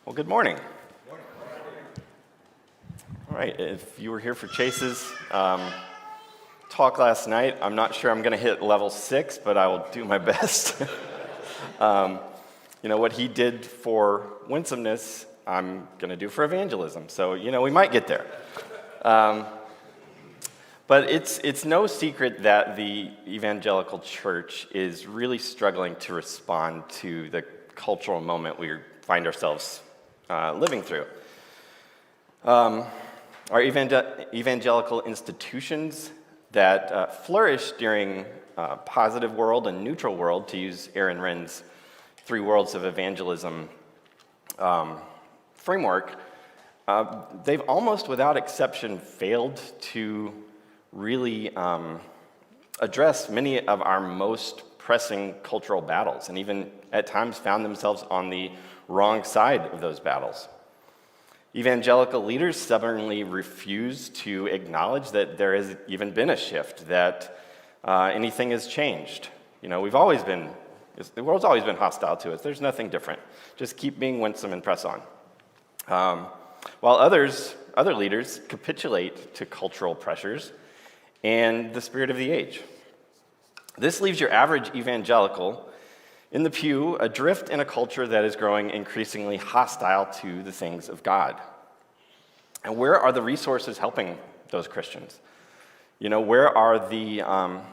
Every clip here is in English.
Well, good morning. All right, if you were here for Chase's talk last night, I'm not sure I'm going to hit level 6, but I will do my best. What he did for winsomeness, I'm going to do for evangelism. So, we might get there. But it's no secret that the Evangelical Church is really struggling to respond to the cultural moment we find ourselves living through. Our evangelical institutions that flourished during positive world and neutral world, to use Aaron Renn's 3 worlds of evangelism framework, they've almost without exception failed to really address many of our most pressing cultural battles, and even at times found themselves on the wrong side of those battles. Evangelical leaders stubbornly refuse to acknowledge that there has even been a shift, that anything has changed. The world's always been hostile to us. There's nothing different. Just keep being winsome and press on. While other leaders capitulate to cultural pressures and the spirit of the age. This leaves your average evangelical in the pew, adrift in a culture that is growing increasingly hostile to the things of God. And where are the resources helping those Christians? Where are the,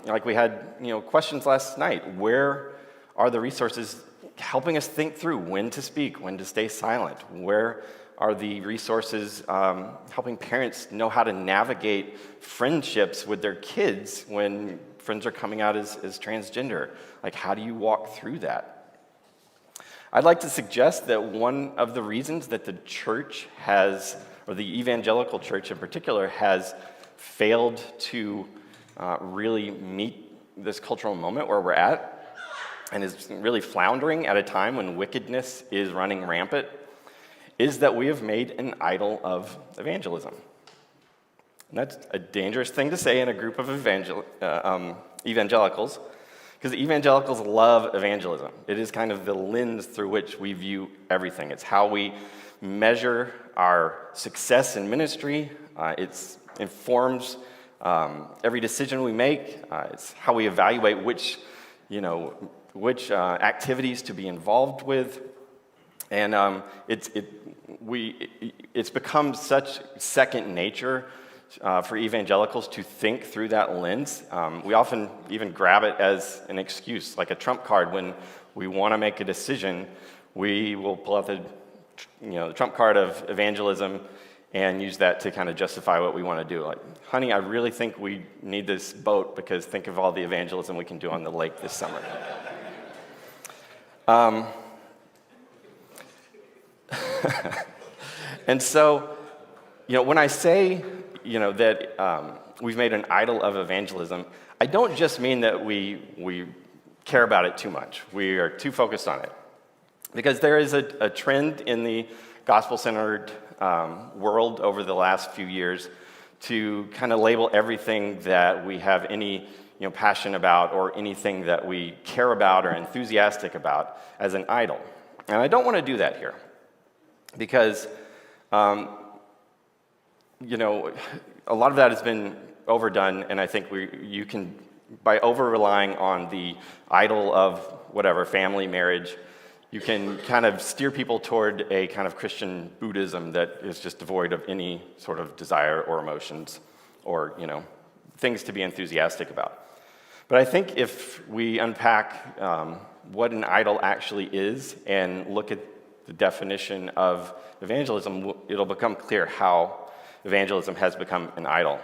like we had, questions last night, where are the resources helping us think through when to speak, when to stay silent? Where are the resources helping parents know how to navigate friendships with their kids when friends are coming out as transgender? Like, how do you walk through that? I'd like to suggest that one of the reasons that the church has, or the evangelical church in particular, has failed to really meet this cultural moment where we're at, and is really floundering at a time when wickedness is running rampant, is that we have made an idol of evangelism. And that's a dangerous thing to say in a group of evangelicals, because evangelicals love evangelism. It is kind of the lens through which we view everything. It's how we measure our success in ministry. It informs every decision we make. It's how we evaluate which activities to be involved with. And it's become such second nature for evangelicals to think through that lens. We often even grab it as an excuse, like a trump card. When we want to make a decision, we will pull out the trump card of evangelism and use that to kind of justify what we want to do. Like, honey, I really think we need this boat because think of all the evangelism we can do on the lake this summer. And so, when I say, that we've made an idol of evangelism, I don't just mean that we care about it too much. We are too focused on it. Because there is a trend in the gospel-centered world over the last few years to kind of label everything that we have any passion about or anything that we care about or enthusiastic about as an idol. And I don't want to do that here. Because, a lot of that has been overdone, and I think you can, by over-relying on the idol of whatever, family, marriage, you can kind of steer people toward a kind of Christian Buddhism that is just devoid of any sort of desire or emotions or, things to be enthusiastic about. But I think if we unpack what an idol actually is and look at the definition of evangelism, it'll become clear how evangelism has become an idol.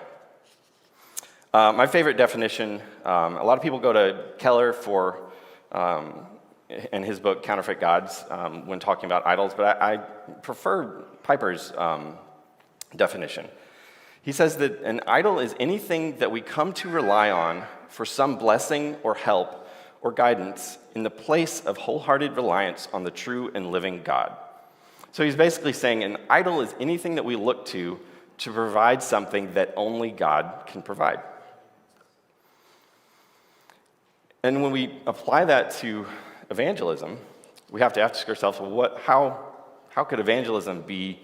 My favorite definition, a lot of people go to Keller for, in his book, Counterfeit Gods, when talking about idols, but I prefer Piper's definition. He says that an idol is anything that we come to rely on for some blessing or help or guidance in the place of wholehearted reliance on the true and living God. So he's basically saying an idol is anything that we look to provide something that only God can provide. And when we apply that to evangelism, we have to ask ourselves, well, how how could evangelism be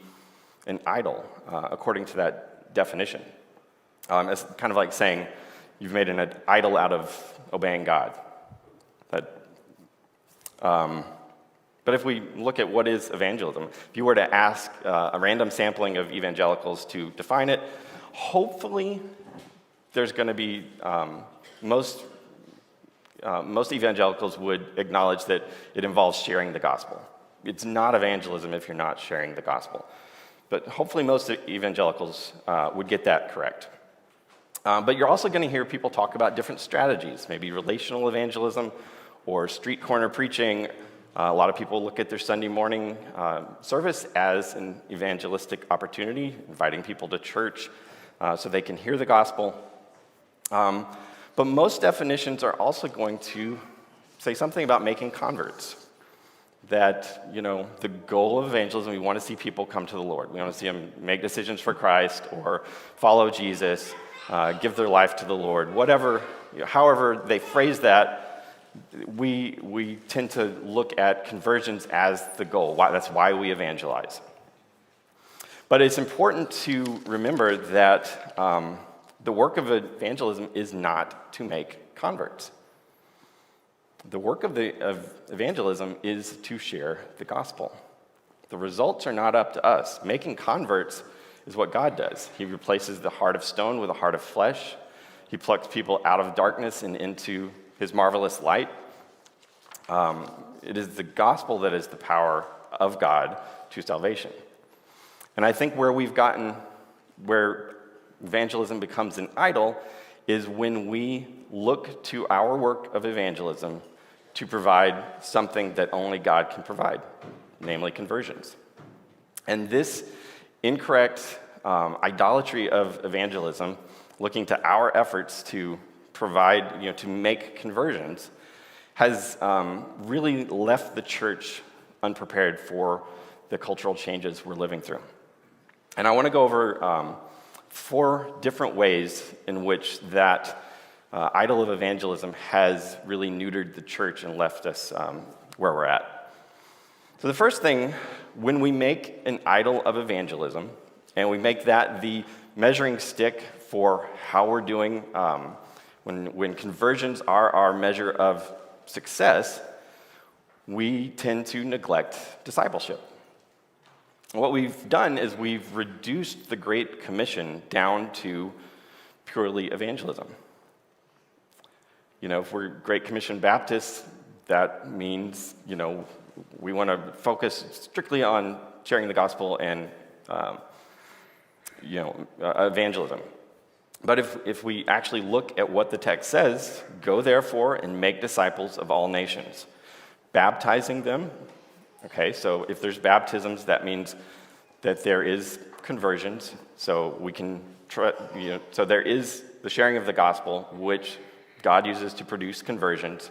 an idol according to that definition? It's kind of like saying you've made an idol out of obeying God. But if we look at what is evangelism, if you were to ask a random sampling of evangelicals to define it, hopefully there's going to be most evangelicals would acknowledge that it involves sharing the gospel. It's not evangelism if you're not sharing the gospel. But hopefully most evangelicals would get that correct. But you're also going to hear people talk about different strategies, maybe relational evangelism or street corner preaching. A lot of people look at their Sunday morning service as an evangelistic opportunity, inviting people to church so they can hear the gospel. But most definitions are also going to say something about making converts. That, the goal of evangelism, we want to see people come to the Lord. We want to see them make decisions for Christ or follow Jesus, give their life to the Lord. Whatever, however they phrase that, we tend to look at conversions as the goal. That's why we evangelize. But it's important to remember that the work of evangelism is not to make converts. The work of evangelism is to share the gospel. The results are not up to us. Making converts is what God does. He replaces the heart of stone with a heart of flesh. He plucks people out of darkness and into his marvelous light. It is the gospel that is the power of God to salvation. And I think where evangelism becomes an idol is when we look to our work of evangelism to provide something that only God can provide, namely conversions. And this incorrect idolatry of evangelism, looking to our efforts to provide, to make conversions, has really left the church unprepared for the cultural changes we're living through. And I want to go over 4 different ways in which that idol of evangelism has really neutered the church and left us where we're at. So the first thing, when we make an idol of evangelism, and we make that the measuring stick for how we're doing, when conversions are our measure of success, we tend to neglect discipleship. What we've done is we've reduced the Great Commission down to purely evangelism. If we're Great Commission Baptists, that means, we want to focus strictly on sharing the gospel and, evangelism. But if we actually look at what the text says, go therefore and make disciples of all nations, baptizing them. Okay, so if there's baptisms, that means that there is conversions. So we can so there is the sharing of the gospel, which God uses to produce conversions.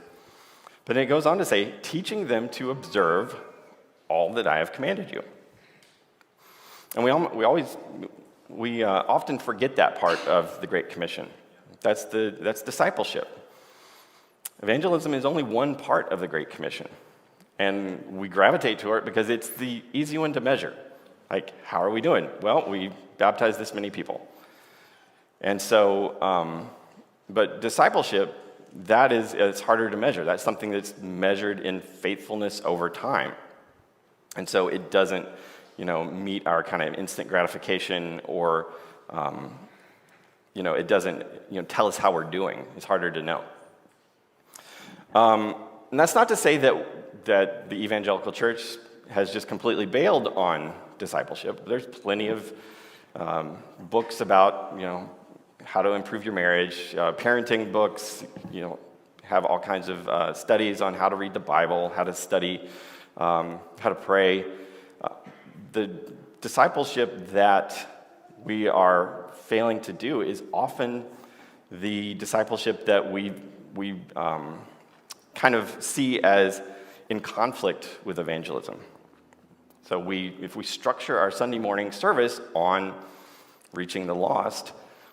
But it goes on to say, teaching them to observe all that I have commanded you. And we often forget that part of the Great Commission. That's discipleship. Evangelism is only one part of the Great Commission. And we gravitate to it because it's the easy one to measure. Like, how are we doing? Well, we baptized this many people. And so, but discipleship, it's harder to measure. That's something that's measured in faithfulness over time. And so it doesn't, meet our kind of instant gratification or, it doesn't, tell us how we're doing. It's harder to know. And that's not to say that the Evangelical Church has just completely bailed on discipleship. There's plenty of books about, how to improve your marriage, parenting books, have all kinds of studies on how to read the Bible, how to study, how to pray. The discipleship that we are failing to do is often the discipleship that we kind of see as in conflict with evangelism. So if we structure our Sunday morning service on reaching the lost,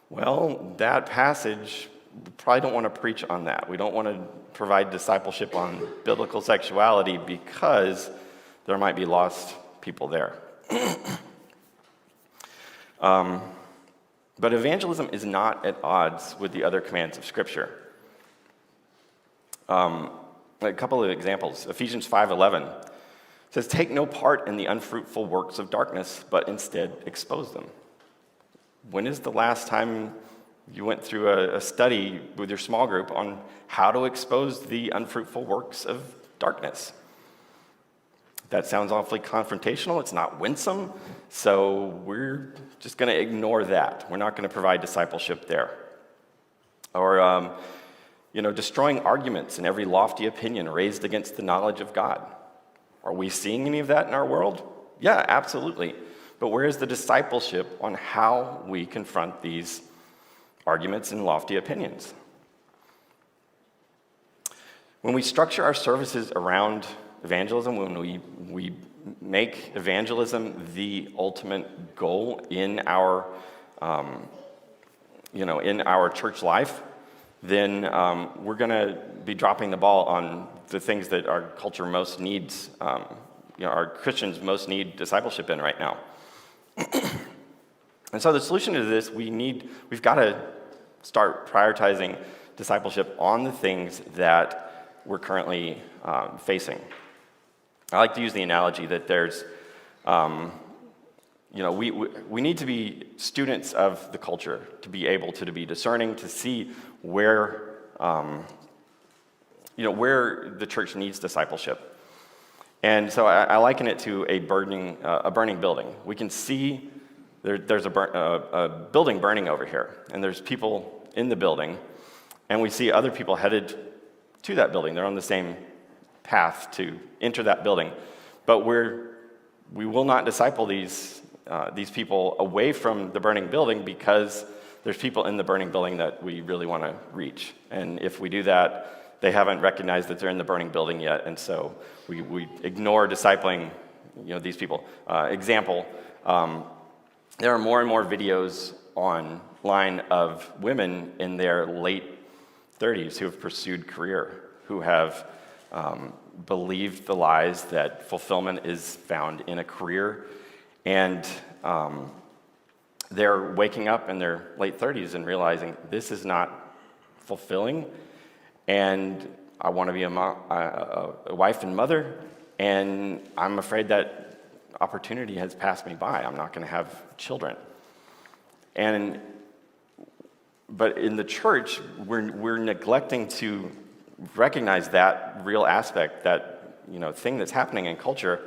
well, that passage, we probably don't want to preach on that. We don't want to provide discipleship on biblical sexuality because there might be lost people there. But evangelism is not at odds with the other commands of Scripture. A couple of examples. Ephesians 5:11 says, "Take no part in the unfruitful works of darkness, but instead expose them." When is the last time you went through a study with your small group on how to expose the unfruitful works of darkness? That sounds awfully confrontational. It's not winsome, so we're just going to ignore that. We're not going to provide discipleship there. Or, destroying arguments and every lofty opinion raised against the knowledge of God. Are we seeing any of that in our world? Yeah, absolutely. But where is the discipleship on how we confront these arguments and lofty opinions? When we structure our services around evangelism, when we make evangelism the ultimate goal in our church life, then we're going to be dropping the ball on the things that our culture most needs, our Christians most need discipleship in right now. And so the solution to this, we've got to start prioritizing discipleship on the things that we're currently facing. I like to use the analogy that there's, we need to be students of the culture to be able to be discerning, to see where the church needs discipleship. And so I liken it to a burning building. We can see there's a building burning over here, and there's people in the building, and we see other people headed to that building. They're on the same path to enter that building, but we will not disciple these people away from the burning building because there's people in the burning building that we really want to reach. And if we do that, they haven't recognized that they're in the burning building yet, and so we ignore discipling these people. Example, there are more and more videos online of women in their late 30s who have pursued career, who have believed the lies that fulfillment is found in a career, and they're waking up in their late 30s and realizing this is not fulfilling, and I want to be a wife and mother, and I'm afraid that opportunity has passed me by. I'm not going to have children. But in the church, we're neglecting to recognize that real aspect, that thing that's happening in culture,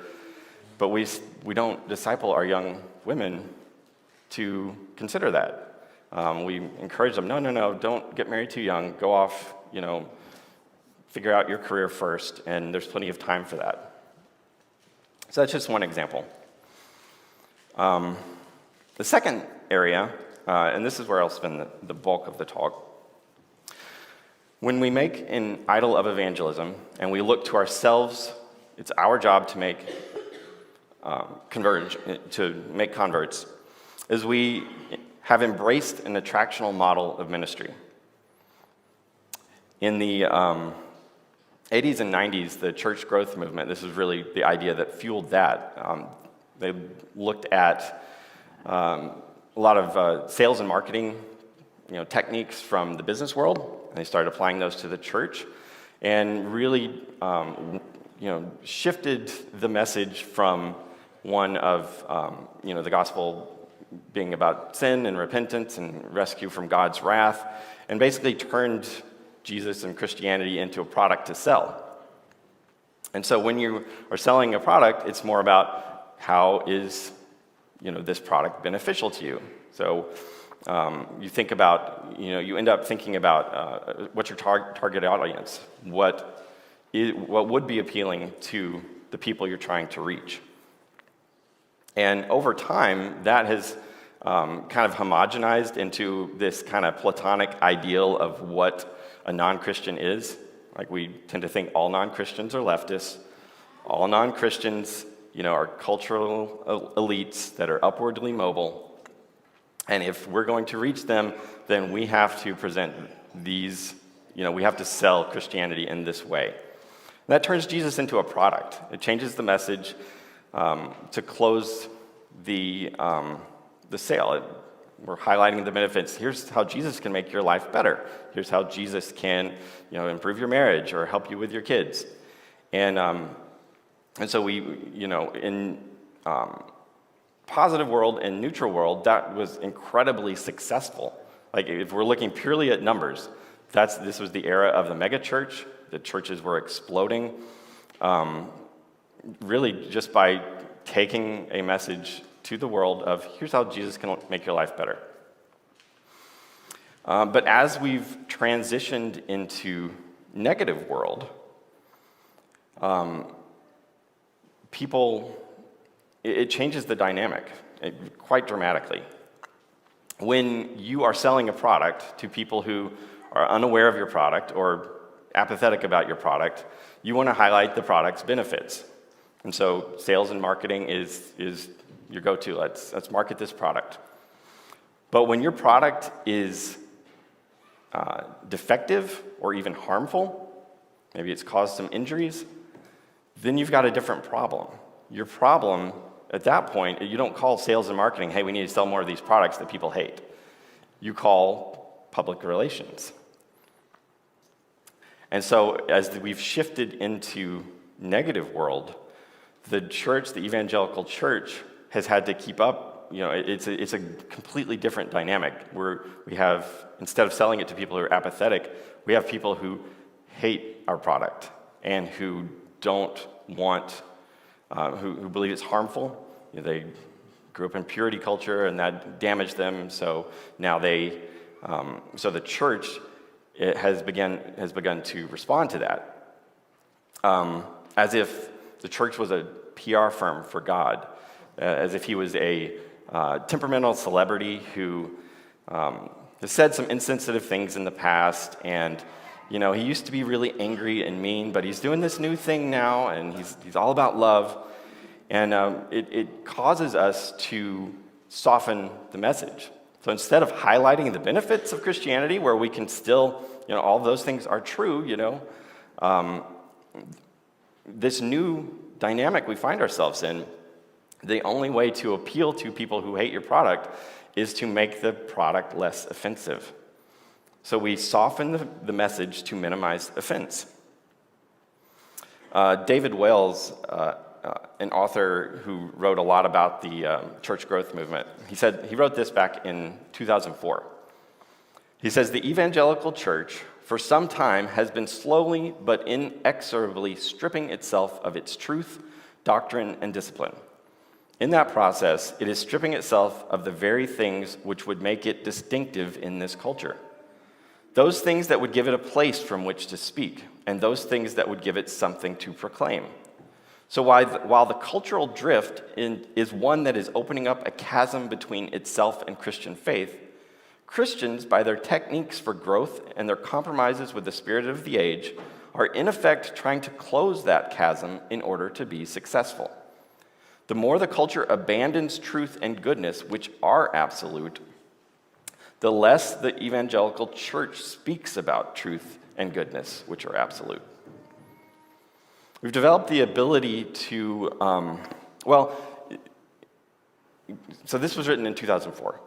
but we don't disciple our young women to consider that. We encourage them, no, don't get married too young. Go off, figure out your career first, and there's plenty of time for that. So that's just one example. The second area, and this is where I'll spend the bulk of the talk. When we make an idol of evangelism and we look to ourselves, it's our job to make converts, is we have embraced an attractional model of ministry. In the 80s and 90s, the church growth movement, this is really the idea that fueled that. They looked at a lot of sales and marketing techniques from the business world, and they started applying those to the church, and really shifted the message from one of the gospel being about sin and repentance and rescue from God's wrath, and basically turned Jesus and Christianity into a product to sell. And so when you are selling a product, it's more about how is this product beneficial to you. So you think about, you end up thinking about what's your target audience, what would be appealing to the people you're trying to reach. And over time, that has kind of homogenized into this kind of platonic ideal of what a non-Christian is. Like, we tend to think all non-Christians are leftists, all non-Christians, are cultural elites that are upwardly mobile, and if we're going to reach them, then we have to present these, we have to sell Christianity in this way. And that turns Jesus into a product. It changes the message to close the sale. We're highlighting the benefits. Here's how Jesus can make your life better. Here's how Jesus can, improve your marriage or help you with your kids. And so we, in positive world and neutral world, that was incredibly successful. Like if we're looking purely at numbers, this was the era of the mega church. The churches were exploding, really just by taking a message to the world of here's how Jesus can make your life better. But as we've transitioned into negative world, it changes the dynamic quite dramatically. When you are selling a product to people who are unaware of your product or apathetic about your product, you want to highlight the product's benefits. And so sales and marketing is your go-to. Let's market this product. But when your product is defective or even harmful, maybe it's caused some injuries, then you've got a different problem. Your problem at that point, you don't call sales and marketing, hey, we need to sell more of these products that people hate. You call public relations. And so as we've shifted into negative world, the church, the Evangelical Church, has had to keep up. It's a completely different dynamic where we have, instead of selling it to people who are apathetic, we have people who hate our product and who don't want, who believe it's harmful. They grew up in purity culture and that damaged them. So now so the church has begun to respond to that, as if the church was a PR firm for God, as if he was a temperamental celebrity who has said some insensitive things in the past, and he used to be really angry and mean, but he's doing this new thing now, and he's all about love, and it causes us to soften the message. So instead of highlighting the benefits of Christianity, where we can still, all of those things are true, this new dynamic we find ourselves in, the only way to appeal to people who hate your product is to make the product less offensive. So we soften the message to minimize offense. David Wells, an author who wrote a lot about the church growth movement, he wrote this back in 2004. He says, "The Evangelical Church for some time has been slowly but inexorably stripping itself of its truth, doctrine, and discipline. In that process, it is stripping itself of the very things which would make it distinctive in this culture. Those things that would give it a place from which to speak, and those things that would give it something to proclaim. So while the cultural drift is one that is opening up a chasm between itself and Christian faith, Christians, by their techniques for growth and their compromises with the spirit of the age, are in effect trying to close that chasm in order to be successful. The more the culture abandons truth and goodness, which are absolute, the less the Evangelical Church speaks about truth and goodness, which are absolute." We've developed the ability to, so this was written in 2004.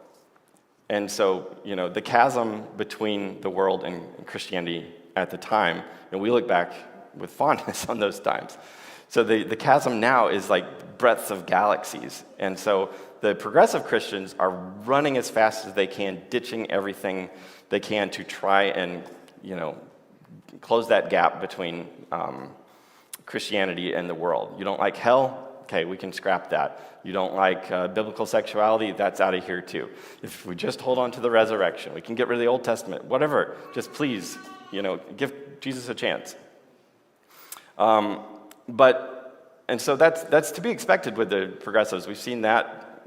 And so, the chasm between the world and Christianity at the time, and we look back with fondness on those times. So the chasm now is like breadths of galaxies. And so the progressive Christians are running as fast as they can, ditching everything they can to try and, close that gap between Christianity and the world. You don't like hell? Okay, we can scrap that. You don't like biblical sexuality? That's out of here too. If we just hold on to the resurrection, we can get rid of the Old Testament, whatever. Just please, give Jesus a chance. And so that's to be expected with the progressives. We've seen that,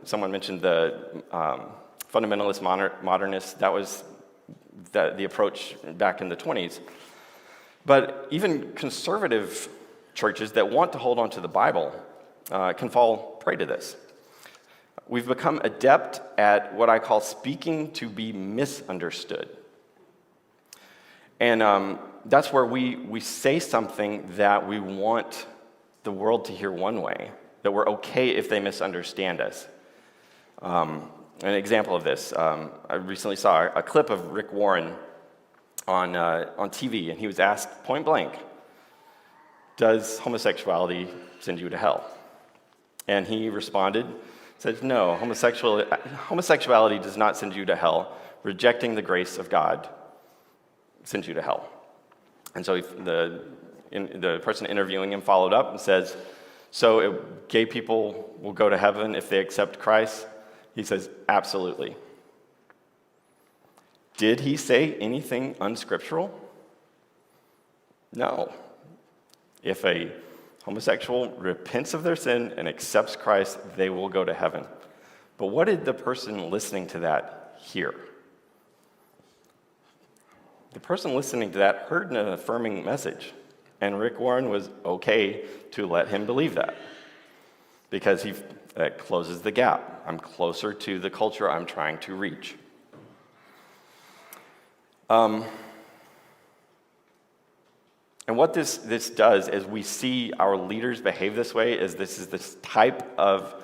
someone mentioned the fundamentalist modernists. That was the approach back in the 20s. But even conservative churches that want to hold on to the Bible can fall prey to this. We've become adept at what I call speaking to be misunderstood. And that's where we say something that we want the world to hear one way, that we're okay if they misunderstand us. An example of this, I recently saw a clip of Rick Warren on TV, and he was asked point blank, does homosexuality send you to hell? And he responded, said, no, homosexuality does not send you to hell. Rejecting the grace of God sends you to hell. And so the person interviewing him followed up and says, so gay people will go to heaven if they accept Christ? He says, absolutely. Did he say anything unscriptural? No. If a homosexual repents of their sin and accepts Christ, they will go to heaven. But what did the person listening to that hear? The person listening to that heard an affirming message, and Rick Warren was okay to let him believe that because that closes the gap. I'm closer to the culture I'm trying to reach. And what this does is we see our leaders behave this way, is this type of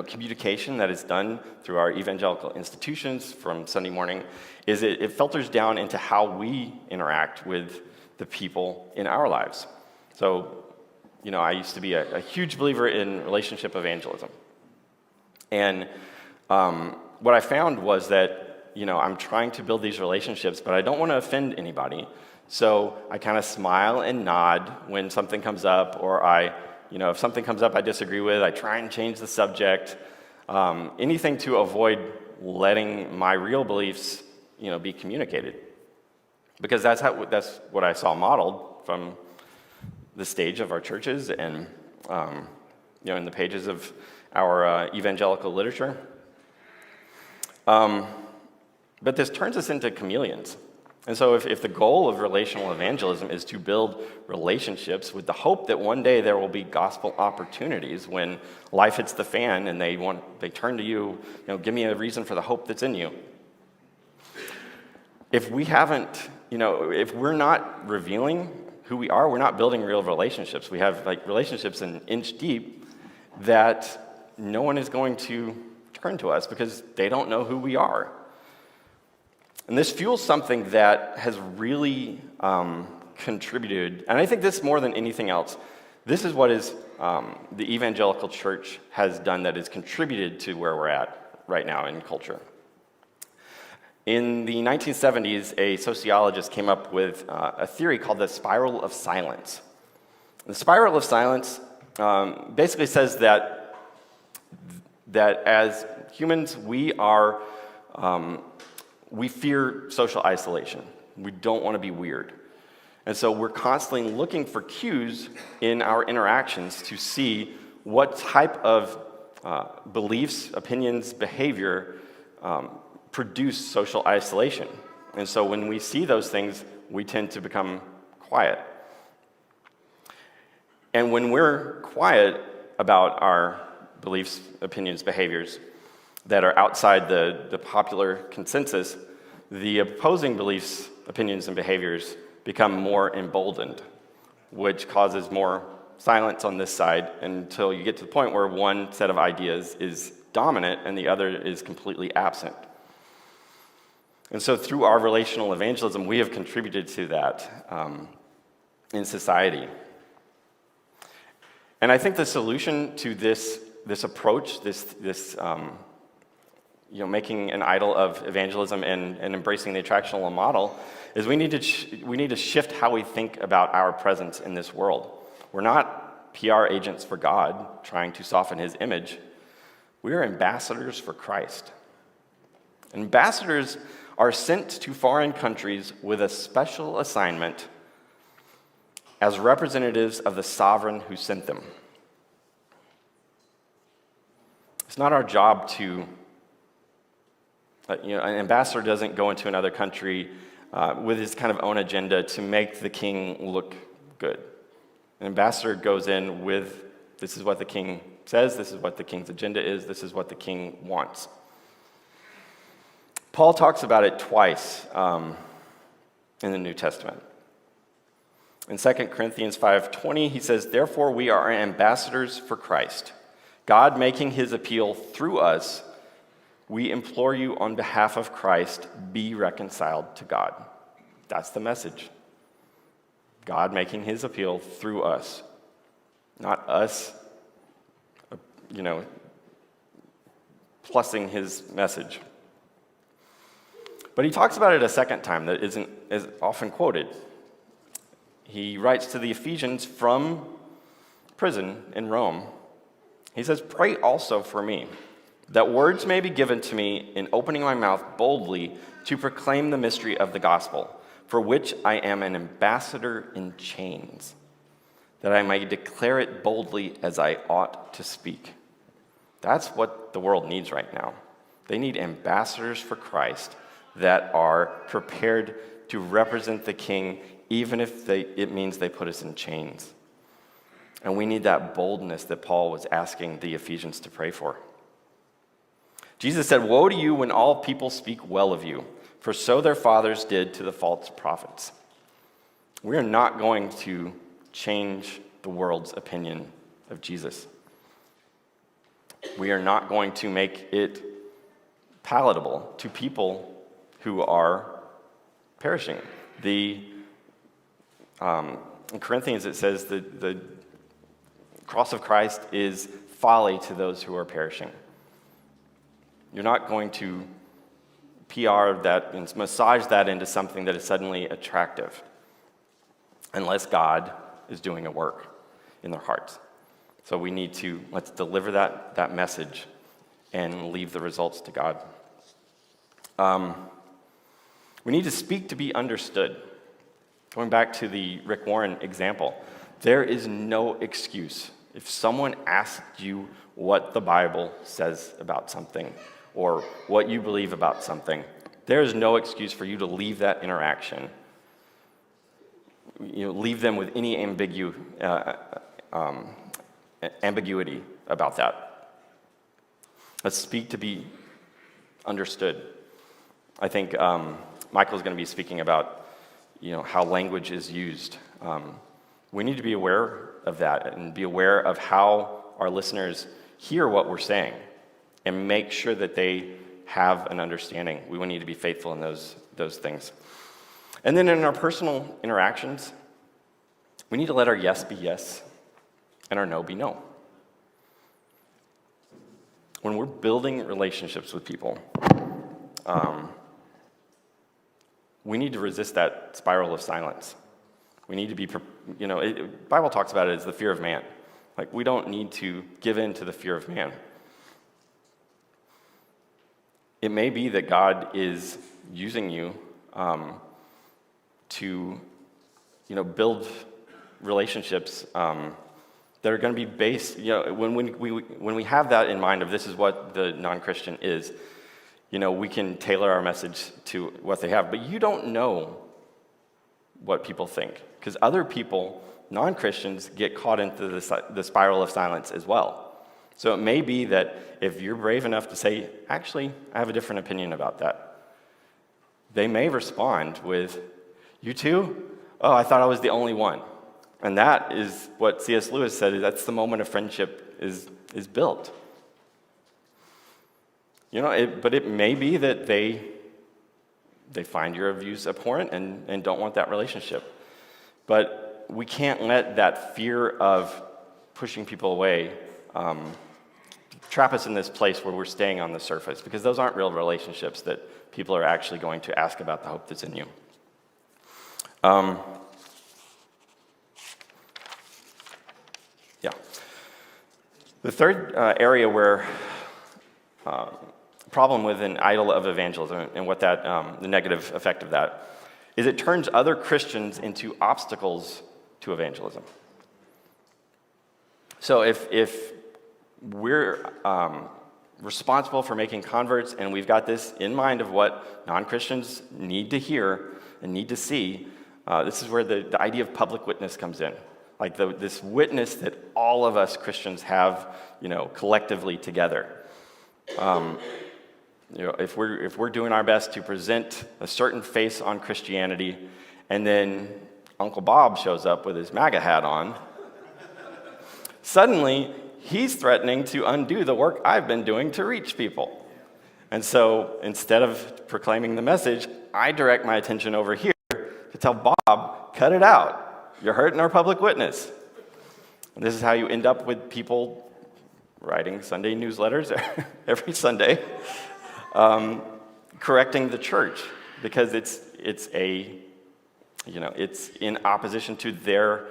communication that is done through our evangelical institutions from Sunday morning, is it filters down into how we interact with the people in our lives. So, I used to be a huge believer in relationship evangelism. And what I found was that, I'm trying to build these relationships, but I don't want to offend anybody. So I kind of smile and nod when something comes up, or if something comes up I disagree with, I try and change the subject. Anything to avoid letting my real beliefs, be communicated. Because that's what I saw modeled from the stage of our churches and, in the pages of our evangelical literature. But this turns us into chameleons. And so if the goal of relational evangelism is to build relationships with the hope that one day there will be gospel opportunities when life hits the fan and they turn to you, give me a reason for the hope that's in you. If we haven't, if we're not revealing who we are, we're not building real relationships. We have relationships an inch deep that no one is going to turn to us because they don't know who we are. And this fuels something that has really contributed, and I think this more than anything else, this is what the Evangelical Church has done that has contributed to where we're at right now in culture. In the 1970s, a sociologist came up with a theory called the spiral of silence. The spiral of silence basically says that as humans, we fear social isolation. We don't want to be weird. And so we're constantly looking for cues in our interactions to see what type of beliefs, opinions, behavior produce social isolation. And so when we see those things, we tend to become quiet. And when we're quiet about our beliefs, opinions, behaviors that are outside the popular consensus, the opposing beliefs, opinions, and behaviors become more emboldened, which causes more silence on this side until you get to the point where one set of ideas is dominant and the other is completely absent. And so through our relational evangelism, we have contributed to that in society. And I think the solution to this approach, making an idol of evangelism and embracing the attractional model, is we need to shift how we think about our presence in this world. We're not PR agents for God trying to soften his image. We are ambassadors for Christ. Ambassadors are sent to foreign countries with a special assignment as representatives of the sovereign who sent them. It's not our job to an ambassador doesn't go into another country with his kind of own agenda to make the king look good. An ambassador goes in with, this is what the king says, this is what the king's agenda is, this is what the king wants. Paul talks about it twice in the New Testament. In 2 Corinthians 5:20, he says, "Therefore we are ambassadors for Christ, God making his appeal through us. We implore you on behalf of Christ, be reconciled to God." That's the message. God making his appeal through us, not us, plussing his message. But he talks about it a second time that isn't as often quoted. He writes to the Ephesians from prison in Rome. He says, "Pray also for me, that words may be given to me in opening my mouth boldly to proclaim the mystery of the gospel, for which I am an ambassador in chains, that I may declare it boldly as I ought to speak." That's what the world needs right now. They need ambassadors for Christ that are prepared to represent the King, even if it means they put us in chains. And we need that boldness that Paul was asking the Ephesians to pray for. Jesus said, "Woe to you when all people speak well of you, for so their fathers did to the false prophets." We are not going to change the world's opinion of Jesus. We are not going to make it palatable to people who are perishing. In Corinthians it says that the cross of Christ is folly to those who are perishing. You're not going to PR that and massage that into something that is suddenly attractive unless God is doing a work in their hearts. So we need to, let's deliver that message and leave the results to God. We need to speak to be understood. Going back to the Rick Warren example, there is no excuse. If someone asked you what the Bible says about something or what you believe about something, there is no excuse for you to leave that interaction. Leave them with any ambiguity about that. Let's speak to be understood. I think Michael's going to be speaking about how language is used. We need to be aware of that and be aware of how our listeners hear what we're saying and make sure that they have an understanding. We will need to be faithful in those things. And then in our personal interactions, we need to let our yes be yes and our no be no. When we're building relationships with people, we need to resist that spiral of silence. We need to be, Bible talks about it as the fear of man. Like, we don't need to give in to the fear of man. It may be that God is using you to, build relationships that are going to be based, when we have that in mind of this is what the non-Christian is, we can tailor our message to what they have. But you don't know what people think, because other people, non-Christians, get caught into the spiral of silence as well. So it may be that if you're brave enough to say, actually, I have a different opinion about that, they may respond with, "You too? Oh, I thought I was the only one." And that is what C.S. Lewis said, that's the moment of friendship is built. But it may be that they find your views abhorrent and don't want that relationship. But we can't let that fear of pushing people away trap us in this place where we're staying on the surface, because those aren't real relationships that people are actually going to ask about the hope that's in you. The third area where problem with an idol of evangelism and what that the negative effect of that is, it turns other Christians into obstacles to evangelism. So if we're responsible for making converts and we've got this in mind of what non-Christians need to hear and need to see, this is where the idea of public witness comes in. Like this witness that all of us Christians have, collectively together. If we're doing our best to present a certain face on Christianity, and then Uncle Bob shows up with his MAGA hat on, suddenly he's threatening to undo the work I've been doing to reach people. And so instead of proclaiming the message, I direct my attention over here to tell Bob, cut it out. You're hurting our public witness. And this is how you end up with people writing Sunday newsletters every Sunday, correcting the church, because it's in opposition to their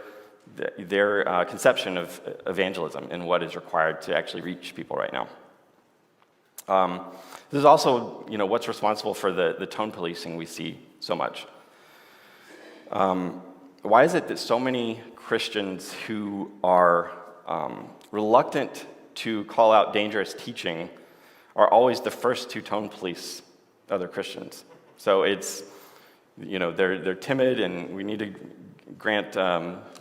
conception of evangelism and what is required to actually reach people right now. This is also, what's responsible for the tone policing we see so much. Why is it that so many Christians who are reluctant to call out dangerous teaching are always the first to tone police other Christians? So it's, they're timid, and we need to grant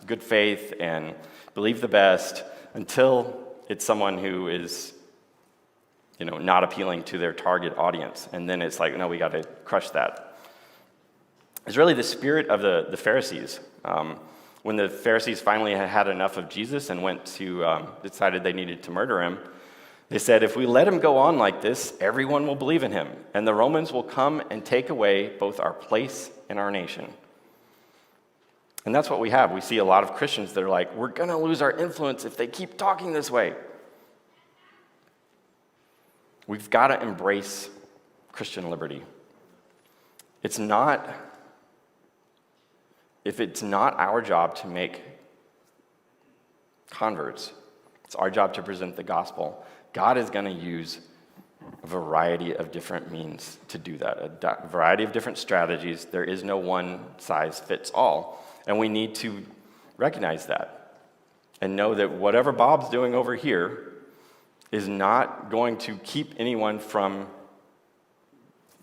good faith and believe the best until it's someone who is, not appealing to their target audience. And then it's like, no, we got to crush that. It's really the spirit of the Pharisees. When the Pharisees finally had enough of Jesus and decided they needed to murder him, they said, if we let him go on like this, everyone will believe in him, and the Romans will come and take away both our place and our nation. And that's what we have. We see a lot of Christians that are like, we're going to lose our influence if they keep talking this way. We've got to embrace Christian liberty. If it's not our job to make converts, it's our job to present the gospel. God is going to use a variety of different means to do that, a variety of different strategies. There is no one size fits all. And we need to recognize that and know that whatever Bob's doing over here is not going to keep anyone from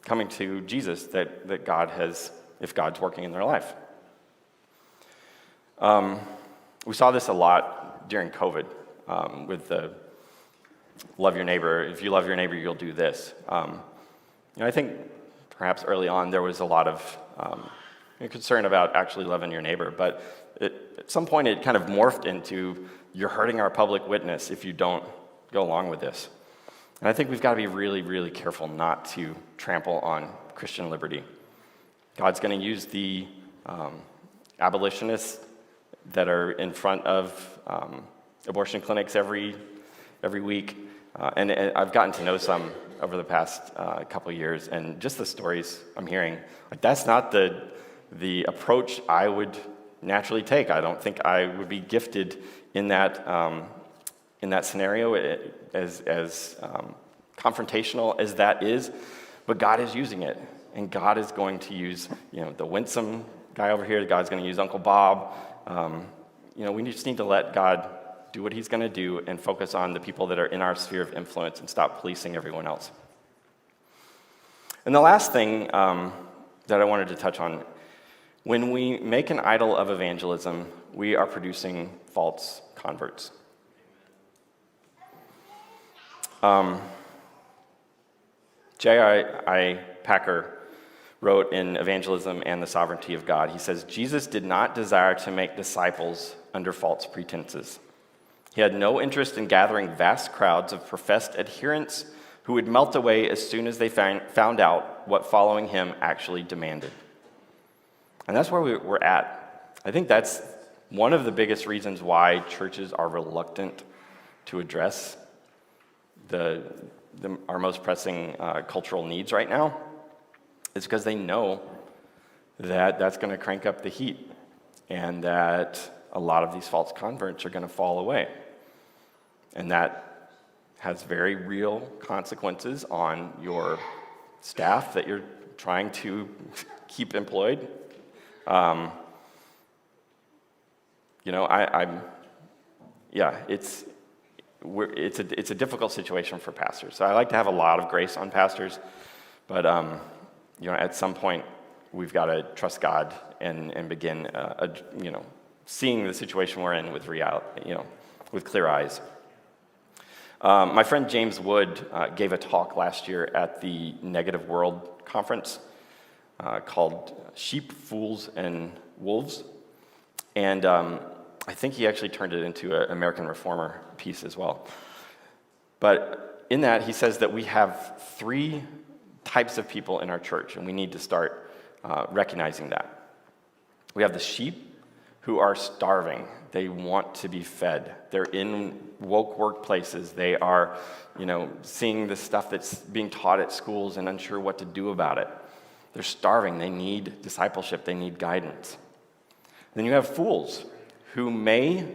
coming to Jesus that God has, if God's working in their life. We saw this a lot during COVID with the love your neighbor. If you love your neighbor, you'll do this. I think perhaps early on there was a lot of concern about actually loving your neighbor, but at some point it kind of morphed into you're hurting our public witness if you don't go along with this. And I think we've got to be really, really careful not to trample on Christian liberty. God's going to use the abolitionists that are in front of abortion clinics every week. And I've gotten to know some over the past couple of years, and just the stories I'm hearing, that's not the approach I would naturally take. I don't think I would be gifted in that scenario as confrontational as that is, but God is using it, and God is going to use the winsome guy over here. God's going to use Uncle Bob. We just need to let God do what he's going to do and focus on the people that are in our sphere of influence and stop policing everyone else. And the last thing that I wanted to touch on, when we make an idol of evangelism, we are producing false converts. J.I. Packer wrote in Evangelism and the Sovereignty of God, he says, Jesus did not desire to make disciples under false pretenses. He had no interest in gathering vast crowds of professed adherents who would melt away as soon as they found out what following him actually demanded. And that's where we're at. I think that's one of the biggest reasons why churches are reluctant to address our most pressing cultural needs right now. It's because they know that that's going to crank up the heat, and that a lot of these false converts are going to fall away. And that has very real consequences on your staff that you're trying to keep employed. It's a difficult situation for pastors. So I like to have a lot of grace on pastors, but at some point we've got to trust God and begin seeing the situation we're in with with clear eyes. My friend James Wood gave a talk last year at the Negative World Conference called Sheep, Fools, and Wolves. And I think he actually turned it into an American Reformer piece as well. But in that, he says that we have 3 types of people in our church, and we need to start recognizing that. We have the sheep who are starving. They want to be fed. They're in woke workplaces. They are, seeing the stuff that's being taught at schools and unsure what to do about it. They're starving. They need discipleship. They need guidance. Then you have fools who may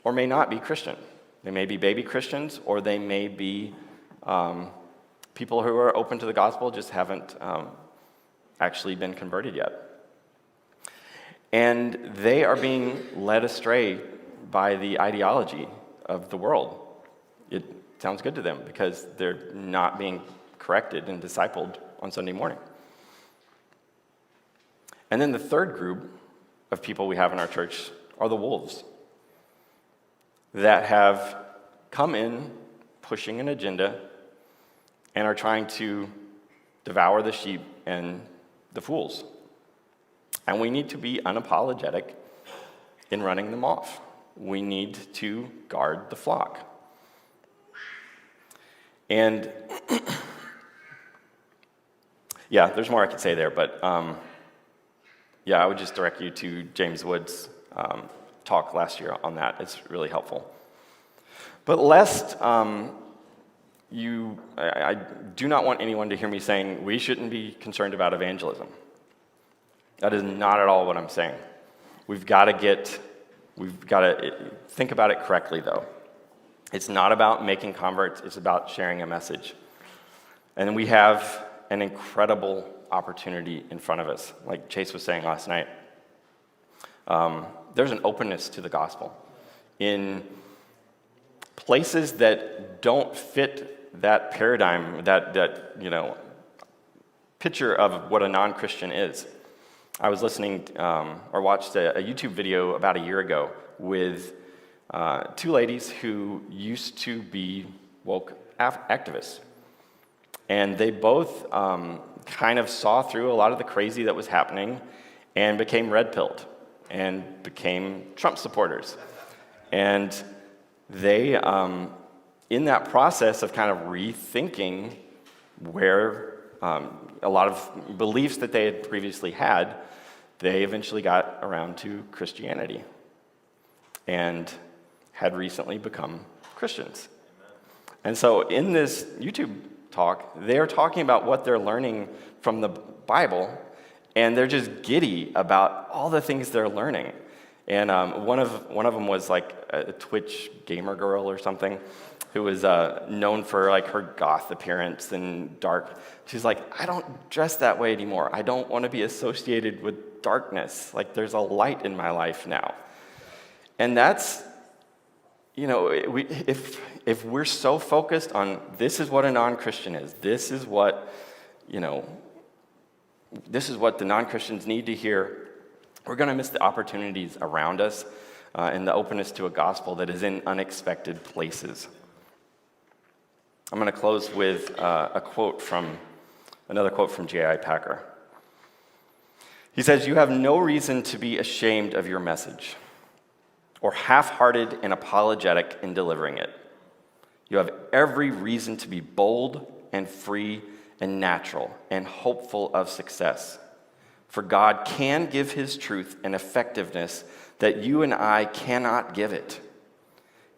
or may not be Christian. They may be baby Christians, or they may be people who are open to the gospel, just haven't actually been converted yet. And they are being led astray by the ideology of the world. It sounds good to them because they're not being corrected and discipled on Sunday morning. And then the third group of people we have in our church are the wolves that have come in pushing an agenda and are trying to devour the sheep and the fools. And we need to be unapologetic in running them off. We need to guard the flock. And yeah, there's more I could say there, but I would just direct you to James Wood's talk last year on that. It's really helpful. But lest I do not want anyone to hear me saying we shouldn't be concerned about evangelism. That is not at all what I'm saying. We've got to think about it correctly, though. It's not about making converts, it's about sharing a message. And we have an incredible opportunity in front of us. Like Chase was saying last night, there's an openness to the gospel in places that don't fit that paradigm, that picture of what a non-Christian is. I was listening or watched a YouTube video about a year ago with 2 ladies who used to be woke activists. And they both kind of saw through a lot of the crazy that was happening and became red-pilled and became Trump supporters. And they, in that process of kind of rethinking where a lot of beliefs that they had previously had, they eventually got around to Christianity and had recently become Christians. And so in this YouTube talk, they're talking about what they're learning from the Bible, and they're just giddy about all the things they're learning. And one of them was like a Twitch gamer girl or something who was known for like her goth appearance and dark. She's like, I don't dress that way anymore. I don't want to be associated with darkness. Like there's a light in my life now. And that's, if we're so focused on this is what a non-Christian is, this is what the non-Christians need to hear, we're going to miss the opportunities around us and the openness to a gospel that is in unexpected places. I'm going to close with another quote from J.I. Packer. He says, "You have no reason to be ashamed of your message or half-hearted and apologetic in delivering it. You have every reason to be bold and free and natural and hopeful of success. For God can give his truth an effectiveness that you and I cannot give it.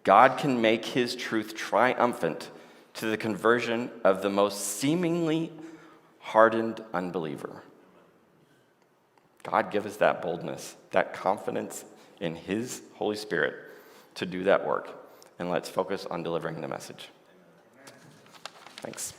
God can make his truth triumphant to the conversion of the most seemingly hardened unbeliever." God give us that boldness, that confidence in his Holy Spirit to do that work. And let's focus on delivering the message. Thanks.